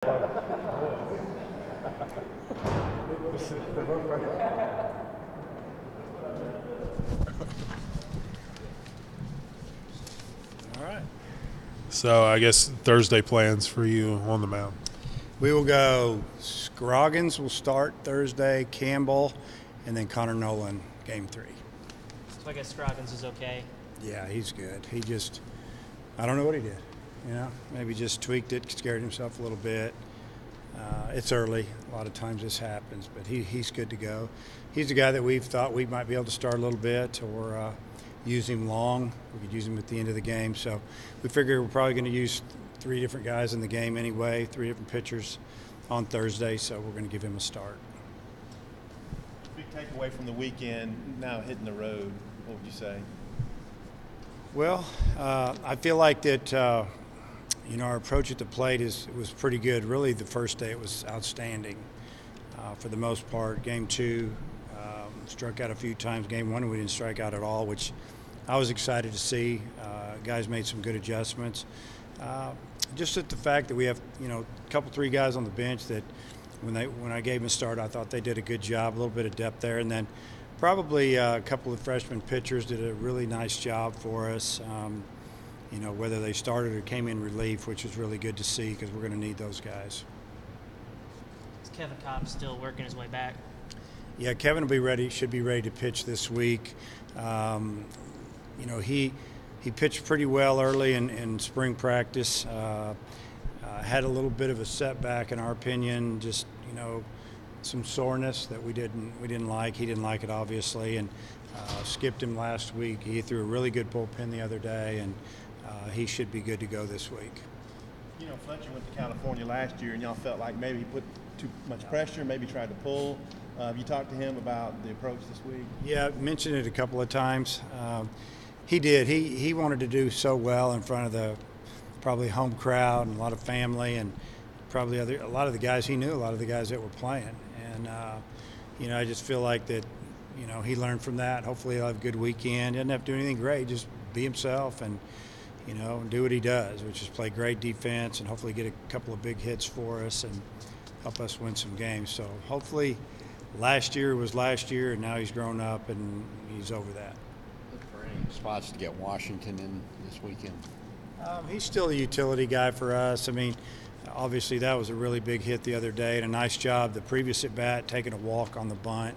All right. So I guess Thursday plans for you on the mound. We will go Scroggins will start Thursday, Campbell, and then Connor Nolan, game 3. So I guess Scroggins is okay. Yeah, he's good. I don't know what he did. Maybe just tweaked it, scared himself a little bit. It's early. A lot of times this happens, but he's good to go. He's the guy that we've thought we might be able to start a little bit or use him long. We could use him at the end of the game. So we figure we're probably going to use 3 different guys in the game anyway, 3 different pitchers on Thursday, so we're going to give him a start. Big takeaway from the weekend, now hitting the road, what would you say? Well, I feel like that, our approach at the plate was pretty good. Really, the first day it was outstanding for the most part. Game 2, struck out a few times. Game 1, we didn't strike out at all, which I was excited to see. Guys made some good adjustments. Just at the fact that we have, a couple, 3 guys on the bench that when I gave them a start, I thought they did a good job, a little bit of depth there. And then probably a couple of freshman pitchers did a really nice job for us, whether they started or came in relief, which was really good to see because we're going to need those guys. Is Kevin Cobb still working his way back? Yeah, Kevin should be ready to pitch this week. He pitched pretty well early in spring practice. Had a little bit of a setback in our opinion, just some soreness that we didn't like. He didn't like it obviously, and skipped him last week. He threw a really good bullpen the other day, and he should be good to go this week. Fletcher went to California last year, and y'all felt like maybe he put too much pressure, maybe tried to pull. Have you talked to him about the approach this week? Yeah, I mentioned it a couple of times. He did. He wanted to do so well in front of the probably home crowd and a lot of family and probably a lot of the guys he knew, a lot of the guys that were playing. And, I just feel like that, he learned from that. Hopefully he'll have a good weekend. He doesn't have to do anything great, just be himself and, do what he does, which is play great defense and hopefully get a couple of big hits for us and help us win some games. So hopefully last year was last year, and now he's grown up and he's over that. Look for any spots to get Washington in this weekend. He's still a utility guy for us. I mean, obviously that was a really big hit the other day and a nice job the previous at bat, taking a walk on the bunt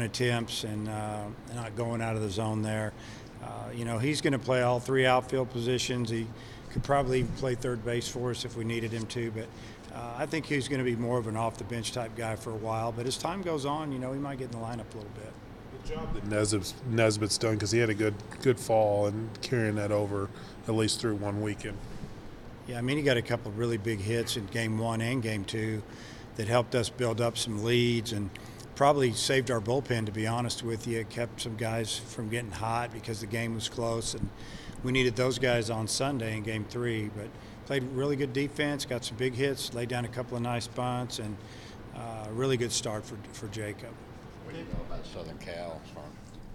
attempts and not going out of the zone there. He's going to play all 3 outfield positions. He could probably play third base for us if we needed him to, but I think he's going to be more of an off-the-bench type guy for a while. But as time goes on, he might get in the lineup a little bit. Good job that Nesbitt's done because he had a good fall and carrying that over at least through one weekend. Yeah, I mean, he got a couple of really big hits in Game 1 and Game 2 that helped us build up some leads and probably saved our bullpen, to be honest with you. It kept some guys from getting hot because the game was close, and we needed those guys on Sunday in Game 3. But played really good defense, got some big hits, laid down a couple of nice bunts, and a really good start for Jacob. What do you know about Southern Cal?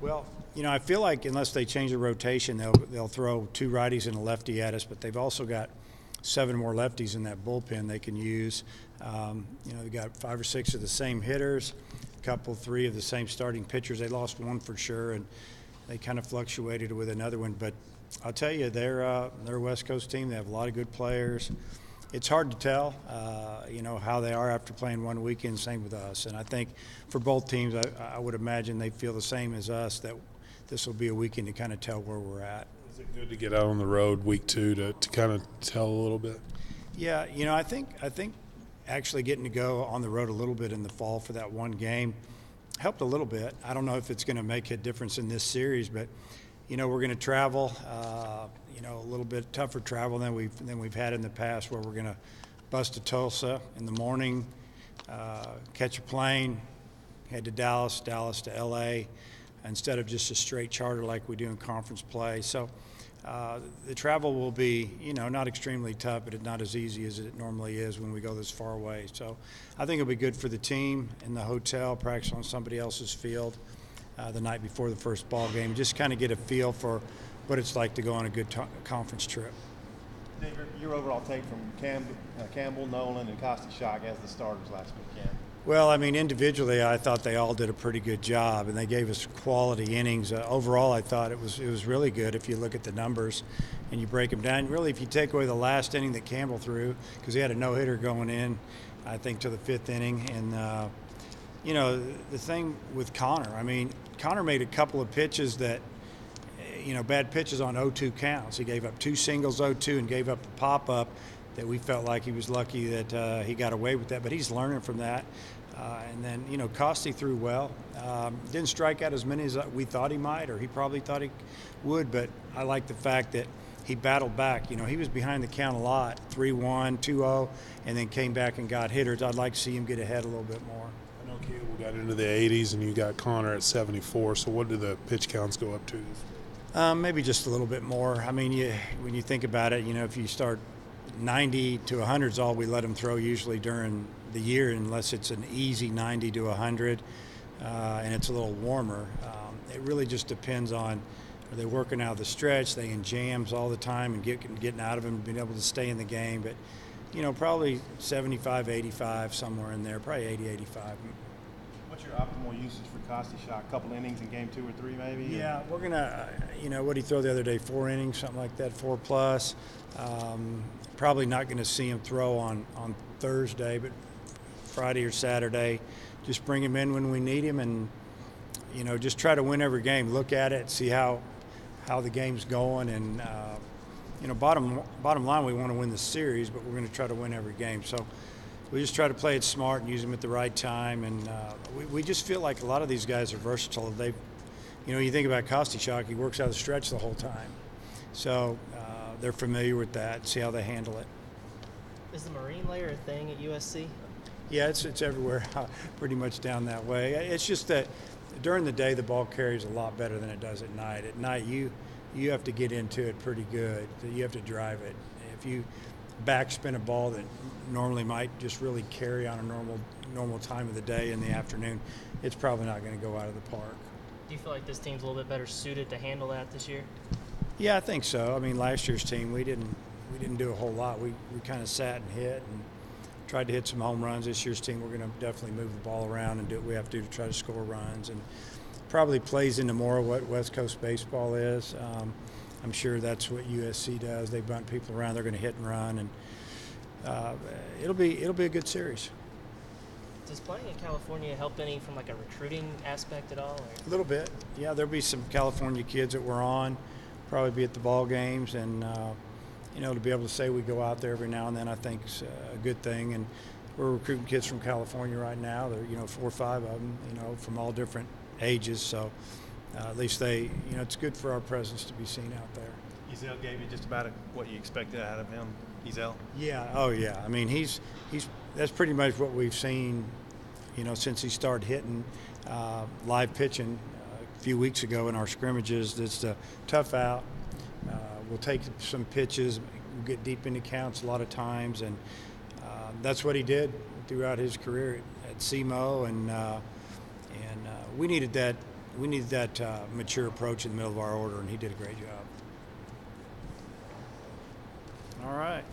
Well, I feel like unless they change the rotation, they'll throw 2 righties and a lefty at us, but they've also got 7 more lefties in that bullpen they can use. They've got 5 or 6 of the same hitters, a couple, 3 of the same starting pitchers. They lost one for sure, and they kind of fluctuated with another one. But I'll tell you, they're a West Coast team. They have a lot of good players. It's hard to tell, how they are after playing one weekend, same with us. And I think for both teams, I would imagine they feel the same as us, that this will be a weekend to kind of tell where we're at. Is it good to get out on the road week 2 to kind of tell a little bit? Yeah, I think actually getting to go on the road a little bit in the fall for that one game helped a little bit. I don't know if it's going to make a difference in this series, but we're going to travel, a little bit tougher travel than we've had in the past, where we're going to bus to Tulsa in the morning, catch a plane, head to Dallas to L.A., instead of just a straight charter like we do in conference play. So the travel will be, not extremely tough, but it's not as easy as it normally is when we go this far away. So I think it'll be good for the team in the hotel, practice on somebody else's field the night before the first ball game, just kind of get a feel for what it's like to go on a good conference trip. Dave, your overall take from Campbell, Nolan, and Kostichak as the starters last weekend? Well, I mean, individually, I thought they all did a pretty good job, and they gave us quality innings. Overall, I thought it was really good if you look at the numbers and you break them down. Really, if you take away the last inning that Campbell threw, because he had a no-hitter going in, I think, to the 5th inning. And, you know, the thing with Connor, I mean, Connor made a couple of pitches that, you know, bad pitches on 0-2 counts. He gave up 2 singles 0-2 and gave up the pop-up that we felt like he was lucky that he got away with that, but he's learning from that. And then, you know, Costi threw well. Didn't strike out as many as we thought he might, or he probably thought he would, but I like the fact that he battled back. You know, he was behind the count a lot, 3-1, 2-0, and then came back and got hitters. I'd like to see him get ahead a little bit more. I know Campbell got into the 80s, and you got Connor at 74. So what do the pitch counts go up to? Maybe just a little bit more. I mean, when you think about it, you know, if you start 90 to 100 is all we let them throw usually during the year, unless it's an easy 90 to 100 and it's a little warmer. It really just depends on, are they working out of the stretch, they in jams all the time and getting out of them, being able to stay in the game. But, you know, probably 75, 85, somewhere in there, probably 80, 85. What's your optimal usage for Kostichak? A couple innings in game 2 or 3 maybe? Yeah, we're going to, you know, what did he throw the other day? 4 innings, something like that, 4+. Probably not going to see him throw on Thursday, but Friday or Saturday. Just bring him in when we need him, and, you know, just try to win every game. Look at it, see how the game's going, and, you know, bottom line, we want to win the series, but we're going to try to win every game. So we just try to play it smart and use them at the right time, and we just feel like a lot of these guys are versatile. You know, you think about Kostichak, he works out of the stretch the whole time. So they're familiar with that, see how they handle it. Is the marine layer a thing at USC? Yeah, it's everywhere, pretty much down that way. It's just that during the day the ball carries a lot better than it does at night. At night you have to get into it pretty good. You have to drive it. If you backspin a ball that normally might just really carry on a normal time of the day in the afternoon, it's probably not going to go out of the park. Do you feel like this team's a little bit better suited to handle that this year? Yeah, I think so. I mean, last year's team, we didn't do a whole lot. We kind of sat and hit and tried to hit some home runs. This year's team, we're going to definitely move the ball around and do what we have to do to try to score runs, and probably plays into more of what West Coast baseball is. I'm sure that's what USC does. They bunt people around. They're going to hit and run, and it'll be a good series. Does playing in California help any from like a recruiting aspect at all? Or? A little bit, yeah. There'll be some California kids that we're on, probably be at the ball games, and you know, to be able to say we go out there every now and then, I think is a good thing. And we're recruiting kids from California right now. There, you know, 4 or 5 of them, you know, from all different ages. So at least they, you know, it's good for our presence to be seen out there. Ezel gave you just about what you expected out of him. Ezel? Yeah. Oh, yeah. I mean, he's that's pretty much what we've seen, you know, since he started hitting live pitching a few weeks ago in our scrimmages. It's a tough out. We'll take some pitches, we'll get deep into counts a lot of times, and that's what he did throughout his career at SEMO, and we needed that. We needed that mature approach in the middle of our order, and he did a great job. All right.